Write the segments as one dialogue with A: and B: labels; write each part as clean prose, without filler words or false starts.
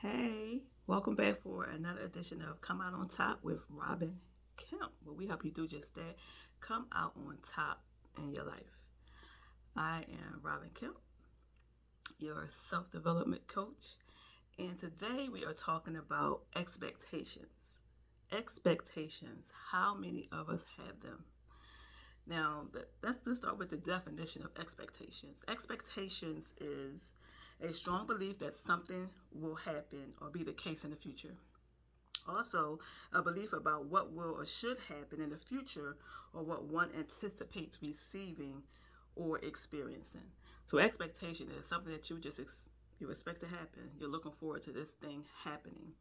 A: Hey, welcome back for another edition of Come Out on Top with Robin Kemp, where we help you do just that. Come out on top in your life. I am Robin Kemp, your self development coach, and today we are talking about expectations. Expectations. How many of us have them? Now, let's start with the definition of expectations. Expectations is a strong belief that something will happen or be the case in the future. Also, a belief about what will or should happen in the future or what one anticipates receiving or experiencing. So, expectation is something that you expect to happen. You're looking forward to this thing happening.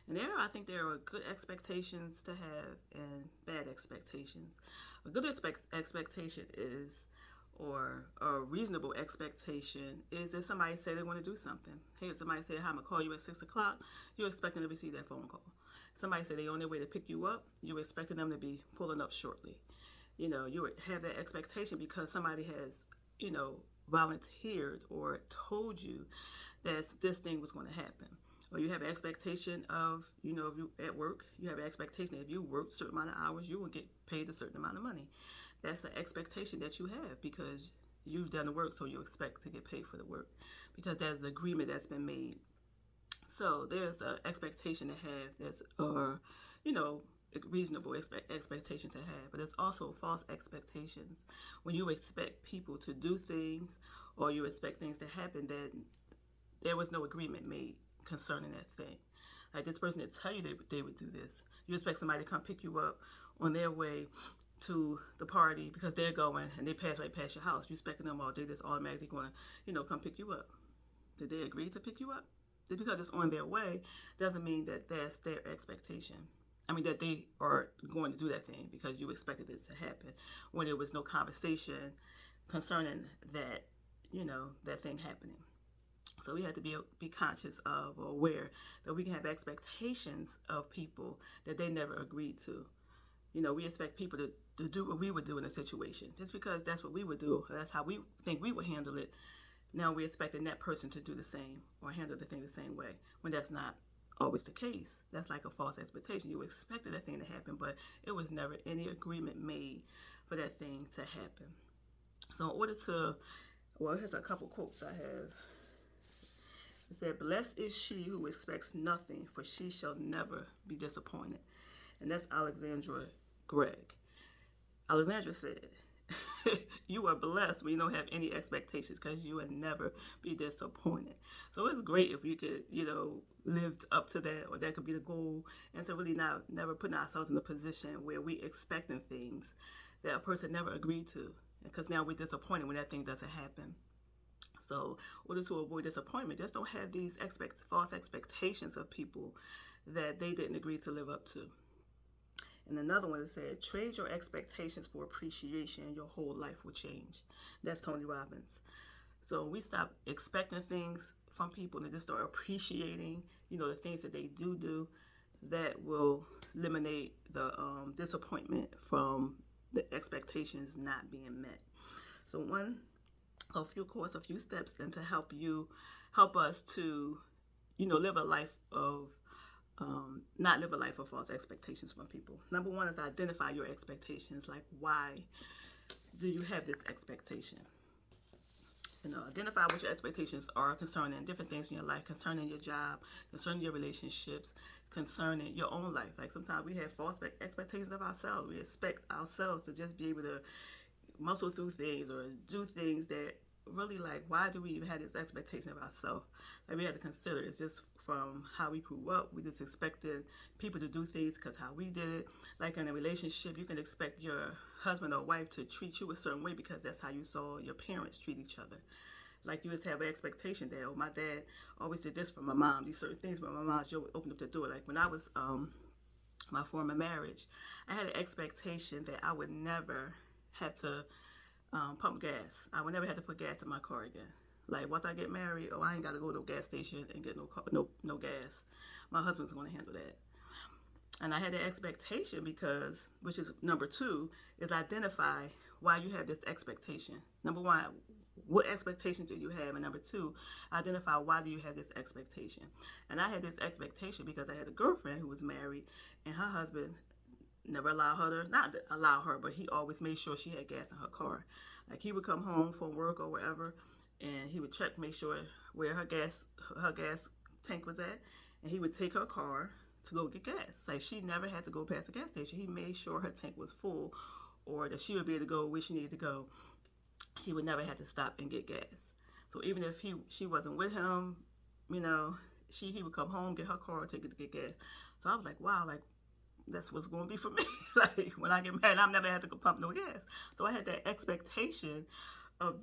A: And I think there are good expectations to have and bad expectations. A good expectation is, or a reasonable expectation is if somebody say they want to do something. Hey, if somebody say, "Hi, I'm gonna call you at 6 o'clock," you're expecting to receive that phone call. Somebody say they're on their way to pick you up, you're expecting them to be pulling up shortly. You have that expectation because somebody has, volunteered or told you that this thing was going to happen. Or you have an expectation of, if you at work, you have an expectation that if you work a certain amount of hours, you will get paid a certain amount of money. That's an expectation that you have because you've done the work, so you expect to get paid for the work because that's the agreement that's been made. So there's an expectation to have that's, you know, reasonable expectation to have, but there's also false expectations when you expect people to do things or you expect things to happen that there was no agreement made concerning that thing. Like this person that tell you they would do this. You expect somebody to come pick you up on their way to the party because they're going and they pass right past your house. You expecting them all day just automatically going to, come pick you up. Did they agree to pick you up? Just because it's on their way doesn't mean that that's their expectation. I mean that they are going to do that thing because you expected it to happen when there was no conversation concerning that, that thing happening. So we have to be conscious of or aware that we can have expectations of people that they never agreed to. We expect people to do what we would do in a situation. Just because that's what we would do, that's how we think we would handle it, now we're expecting that person to do the same or handle the thing the same way when that's not always the case. That's like a false expectation. You expected that thing to happen, but it was never any agreement made for that thing to happen. So in order to, well, here's a couple quotes I have. It said, "Blessed is she who expects nothing, for she shall never be disappointed." And that's Alexandra Gregg. Alexandra said, "You are blessed when you don't have any expectations because you would never be disappointed." So it's great if you could, live up to that, or that could be the goal. And so really not never putting ourselves in a position where we expecting things that a person never agreed to. Because now we're disappointed when that thing doesn't happen. So, in order to avoid disappointment, just don't have these false expectations of people that they didn't agree to live up to. And another one that said, "Trade your expectations for appreciation and your whole life will change." That's Tony Robbins. So we stop expecting things from people and just start appreciating, the things that they do, that will eliminate the disappointment from the expectations not being met. So a few steps then to help us to, live a life of not live a life of false expectations from people. Number one is identify your expectations. Like, why do you have this expectation? Identify what your expectations are concerning different things in your life, concerning your job, concerning your relationships, concerning your own life. Like sometimes we have false expectations of ourselves. We expect ourselves to just be able to muscle through things or do things that really, like, why do we even have this expectation of ourselves? Like, we have to consider it's just from how we grew up. We just expected people to do things because how we did it. Like in a relationship, you can expect your husband or wife to treat you a certain way because that's how you saw your parents treat each other. Like you just have an expectation that, oh, my dad always did this for my mom, these certain things, but my mom just opened up the door. Like when I was my former marriage, I had an expectation that I would never have to pump gas. I would never have to put gas in my car again. Like once I get married, oh, I ain't got to go to a gas station and get no gas. My husband's going to handle that. And I had that expectation because, which is number two, is identify why you have this expectation. Number one, what expectations do you have? And number two, identify why do you have this expectation. And I had this expectation because I had a girlfriend who was married, and her husband never allowed her to, not allow her, but he always made sure she had gas in her car. Like he would come home from work or wherever, and he would check, make sure where her gas tank was at, and he would take her car to go get gas. Like she never had to go past the gas station. He made sure her tank was full, or that she would be able to go where she needed to go. She would never have to stop and get gas. So even if she wasn't with him, you know, he would come home, get her car, take it to get gas. So I was like, wow, like that's what's going to be for me. Like when I get married, I'm never had to go pump no gas. So I had that expectation of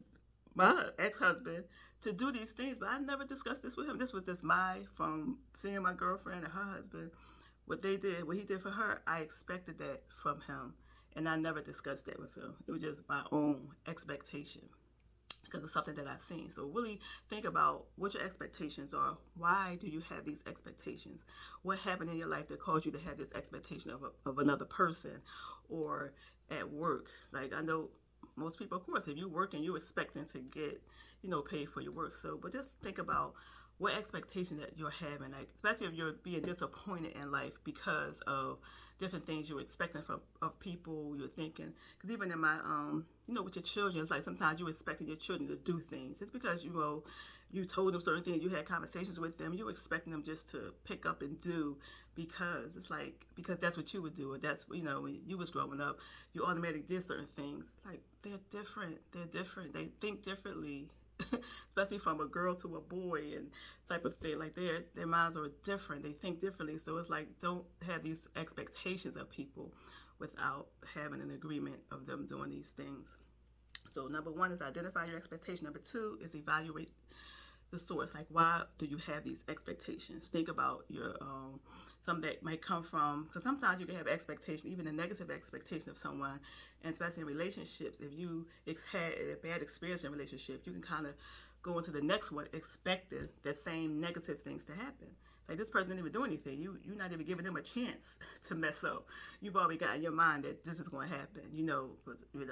A: my ex-husband to do these things, but I never discussed this with him. This was just from seeing my girlfriend and her husband, what they did, what he did for her. I expected that from him, and I never discussed that with him. It was just my own expectation because it's something that I've seen. So really think about what your expectations are. Why do you have these expectations? What happened in your life that caused you to have this expectation of another person, or at work? Like I know most people, of course, if you're working, you're expecting to get, paid for your work. So, but just think about what expectation that you're having, like especially if you're being disappointed in life because of different things you're expecting from of people. You're thinking, because even in my with your children, it's like sometimes you're expecting your children to do things. It's because you told them certain things, you had conversations with them, you're expecting them just to pick up and do because it's like because that's what you would do, or that's when you was growing up, you automatically did certain things. Like they're different, they think differently. Especially from a girl to a boy and type of thing, like their minds are different, they think differently. So it's like don't have these expectations of people without having an agreement of them doing these things. So number one is identify your expectation. Number two is evaluate the source. Like why do you have these expectations? Think about your something that might come from, because sometimes you can have expectation, even a negative expectation of someone, and especially in relationships. If you had a bad experience in a relationship, you can kind of go into the next one expecting that same negative things to happen. Like this person didn't even do anything. You're not even giving them a chance to mess up. You've already got in your mind that this is going to happen. Because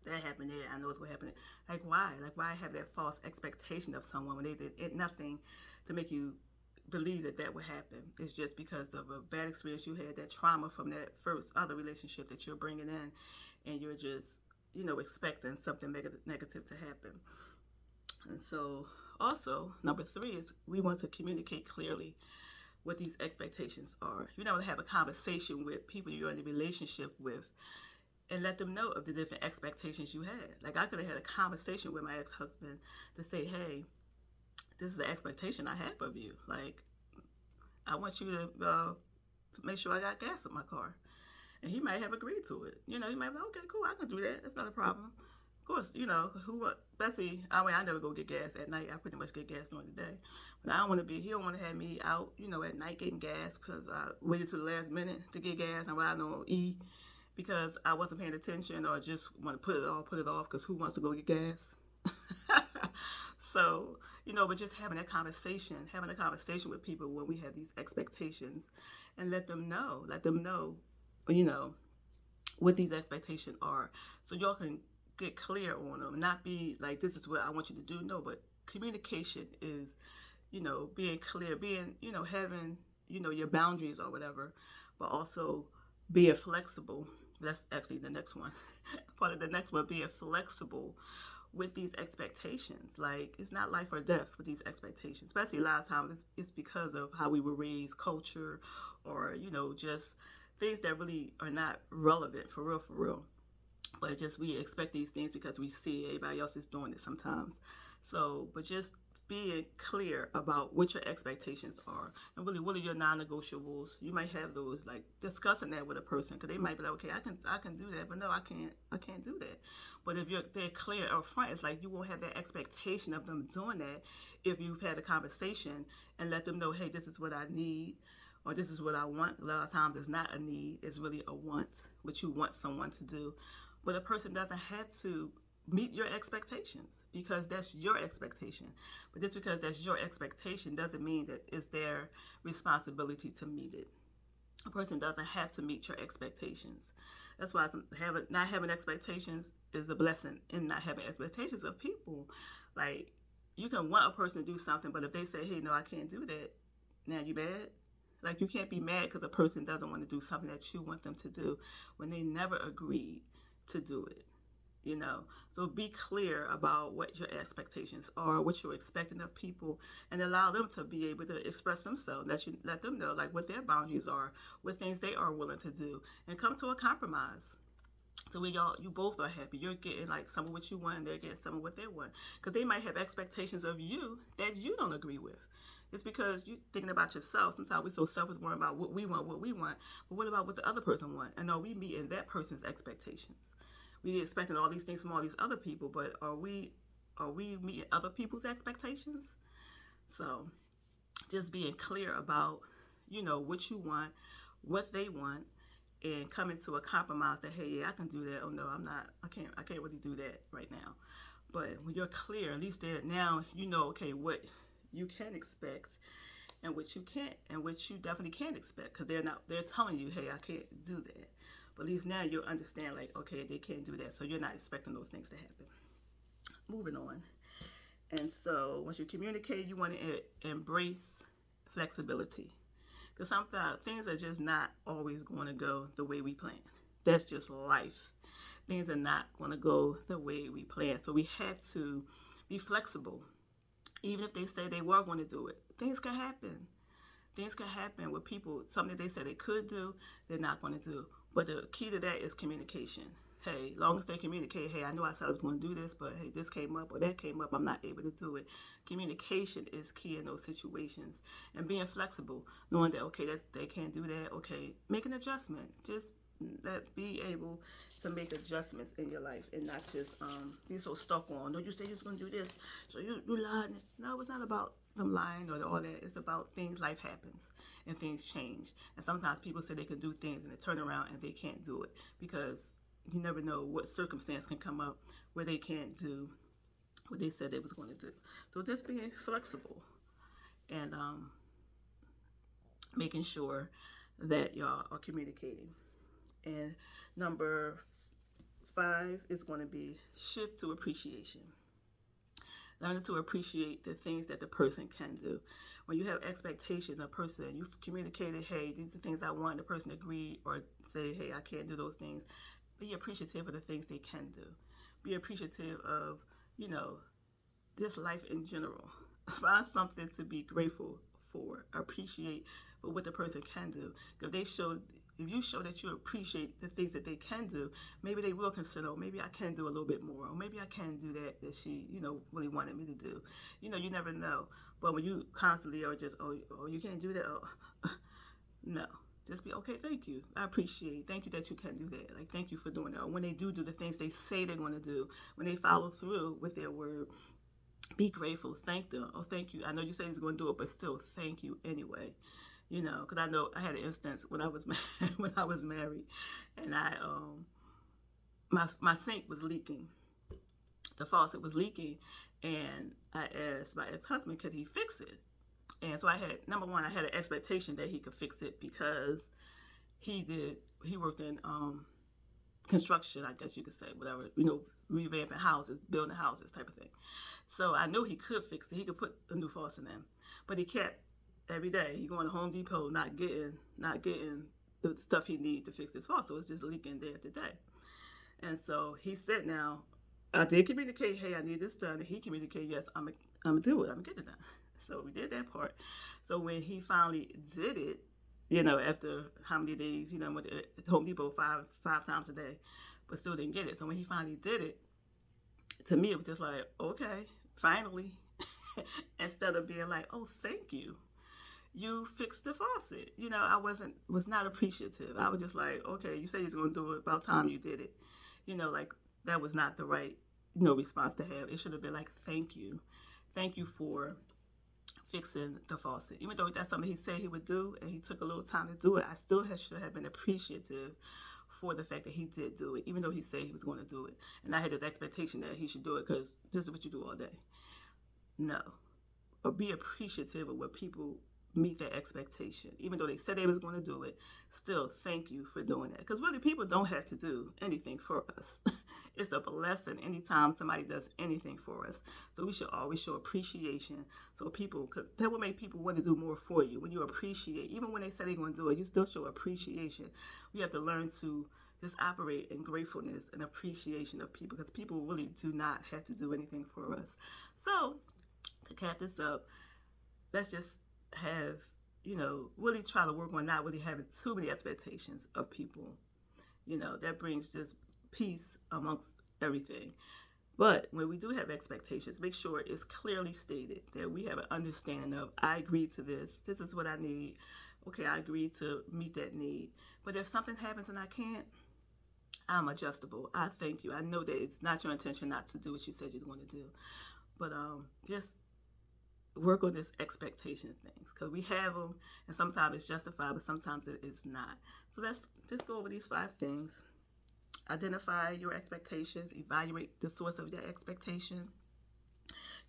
A: that happened there. I know it's going to happen. Like why? Like why have that false expectation of someone when they did nothing to make you believe that would happen? It's just because of a bad experience you had, that trauma from that first other relationship that you're bringing in, and you're just expecting something negative to happen. And so also number three is we want to communicate clearly what these expectations are. You want to have a conversation with people you're in a relationship with and let them know of the different expectations you had. Like I could have had a conversation with my ex-husband to say, hey, this is the expectation I have of you. Like, I want you to make sure I got gas in my car. And he might have agreed to it. He might be like, okay, cool, I can do that. That's not a problem. Of course, Betsy, I never go get gas at night. I pretty much get gas during the day. But he don't want to have me out, at night getting gas because I waited to the last minute to get gas and riding on E because I wasn't paying attention or just want to put it off because who wants to go get gas? So, but just having a conversation with people when we have these expectations, and let them know, what these expectations are, so y'all can get clear on them. Not be like, this is what I want you to do. No, but communication is, being clear, being, having, your boundaries or whatever, but also being flexible. That's actually the next one. Part of the next one, being flexible with these expectations. Like it's not life or death with these expectations, especially a lot of times it's because of how we were raised, culture, or just things that really are not relevant for real. But just we expect these things because we see everybody else is doing it sometimes. So but just being clear about what your expectations are, and really what are your non-negotiables. You might have those, like discussing that with a person, because they might be like, okay, I can do that, but no, I can't do that. But if they're clear up front, it's like you won't have that expectation of them doing that if you've had a conversation and let them know, hey, this is what I need, or this is what I want. A lot of times it's not a need, it's really a want, what you want someone to do. But a person doesn't have to meet your expectations because that's your expectation. But just because that's your expectation doesn't mean that it's their responsibility to meet it. A person doesn't have to meet your expectations. That's why not having expectations is a blessing, in not having expectations of people. Like, you can want a person to do something, but if they say, hey, no, I can't do that, now you mad? Like, you can't be mad because a person doesn't want to do something that you want them to do when they never agreed to do it. So be clear about what your expectations are, what you're expecting of people, and allow them to be able to express themselves. Let them know like what their boundaries are, what things they are willing to do, and come to a compromise. So you both are happy. You're getting like some of what you want, and they're getting some of what they want, because they might have expectations of you that you don't agree with. It's because you're thinking about yourself. Sometimes we're so selfish, worrying about what we want, but what about what the other person wants? And are we meeting that person's expectations? We expecting all these things from all these other people, but are we meeting other people's expectations? So just being clear about what you want, what they want, and coming to a compromise that, hey, yeah, I can do that. Oh no, I'm not. I can't really do that right now. But when you're clear, at least there now okay, what you can expect and what you can't, and what you definitely can't expect, because they're telling you, hey, I can't do that. But at least now you'll understand, like, okay, they can't do that, so you're not expecting those things to happen. Moving on. And so once you communicate, you want to embrace flexibility, because sometimes things are just not always going to go the way we plan. That's just life. Things are not going to go the way we plan. So we have to be flexible. Even if they say they were going to do it, things can happen. Things can happen with people. Something they said they could do, they're not going to do. But the key to that is communication. Hey, long as they communicate, hey, I know I said I was going to do this, but hey, this came up or that came up, I'm not able to do it. Communication is key in those situations, and being flexible, knowing that okay, they can't do that. Okay, make an adjustment. Just be able to make adjustments in your life, and not just be so stuck on. No, you said you was going to do this, so you lied. No, it's not about them lying or all that. It's about things. Life happens and things change, and sometimes people say they can do things and they turn around and they can't do it, because you never know what circumstance can come up where they can't do what they said they was going to do. So just being flexible, and making sure that y'all are communicating. And number 5 is going to be shift to appreciation. Learning to appreciate the things that the person can do. When you have expectations, a person, you've communicated, hey, these are things I want, the person agreed or say, hey, I can't do those things. Be appreciative of the things they can do. Be appreciative of, just life in general. Find something to be grateful for. Appreciate what the person can do. If you show that you appreciate the things that they can do, maybe they will consider, oh, maybe I can do a little bit more, or maybe I can do that she, really wanted me to do. You never know. But when you constantly are just, oh, you can't do that, oh, no. Just be, okay, thank you. I appreciate. Thank you that you can do that. Like, thank you for doing that. Or when they do the things they say they're going to do, when they follow through with their word, be grateful. Thank them. Oh, thank you. I know you said he's going to do it, but still, thank you anyway. Because I know I had an instance when I was when I was married, and my sink was leaking. The faucet was leaking, and I asked my ex-husband, could he fix it? And so I had, number one, I had an expectation that he could fix it, because he worked in construction, I guess you could say, whatever, revamping houses, building houses type of thing. So I knew he could fix it. He could put a new faucet in. But he kept, every day, he going to Home Depot, not getting the stuff he needs to fix his faucet. So it's just leaking day after day. And so he said, now, I did communicate, hey, I need this done. And he communicated, yes, I'm going to do it. I'm going to get it done. So we did that part. So when he finally did it, after how many days, went to Home Depot five times a day, but still didn't get it. So when he finally did it, to me, it was just like, okay, finally. Instead of being like, oh, thank you. You fixed the faucet. I was not appreciative. I was just like, okay, you said you was going to do it, about time you did it. Like, that was not the right, response to have. It should have been like, thank you. Thank you for fixing the faucet. Even though that's something he said he would do and he took a little time to do it, I still should have been appreciative for the fact that he did do it, even though he said he was going to do it. And I had this expectation that he should do it because this is what you do all day. No. Or be appreciative of what people meet that expectation. Even though they said they was going to do it, still thank you for doing that. Because really, people don't have to do anything for us. It's a blessing anytime somebody does anything for us. So we should always show appreciation. So people, cause that will make people want to do more for you. When you appreciate, even when they say they're going to do it, you still show appreciation. We have to learn to just operate in gratefulness and appreciation of people, because people really do not have to do anything for us. So to cap this up, let's just have, really try to work on not really having too many expectations of people. That brings just peace amongst everything. But when we do have expectations, make sure it's clearly stated, that we have an understanding of, I agree to this. This is what I need. Okay, I agree to meet that need. But if something happens and I can't, I'm adjustable. I thank you. I know that it's not your intention not to do what you said you're going to do. But just work on this expectation things, because we have them, and sometimes it's justified, but sometimes it is not. So let's just go over these 5 things. Identify your expectations, evaluate the source of your expectation,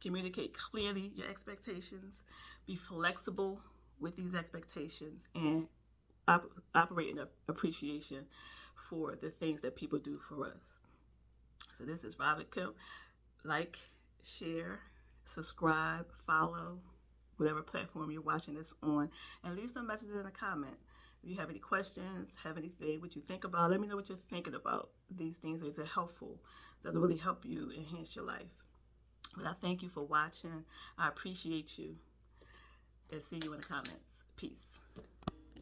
A: communicate clearly your expectations, be flexible with these expectations, and operate in appreciation for the things that people do for us. So this is Robin Kemp. Like, share, subscribe, follow, whatever platform you're watching this on, and leave some messages in the comment. If you have any questions, have anything, what you think about, let me know what you're thinking about these things. Is it helpful? Does it really help you enhance your life? But I thank you for watching. I appreciate you, and see you in the comments. Peace.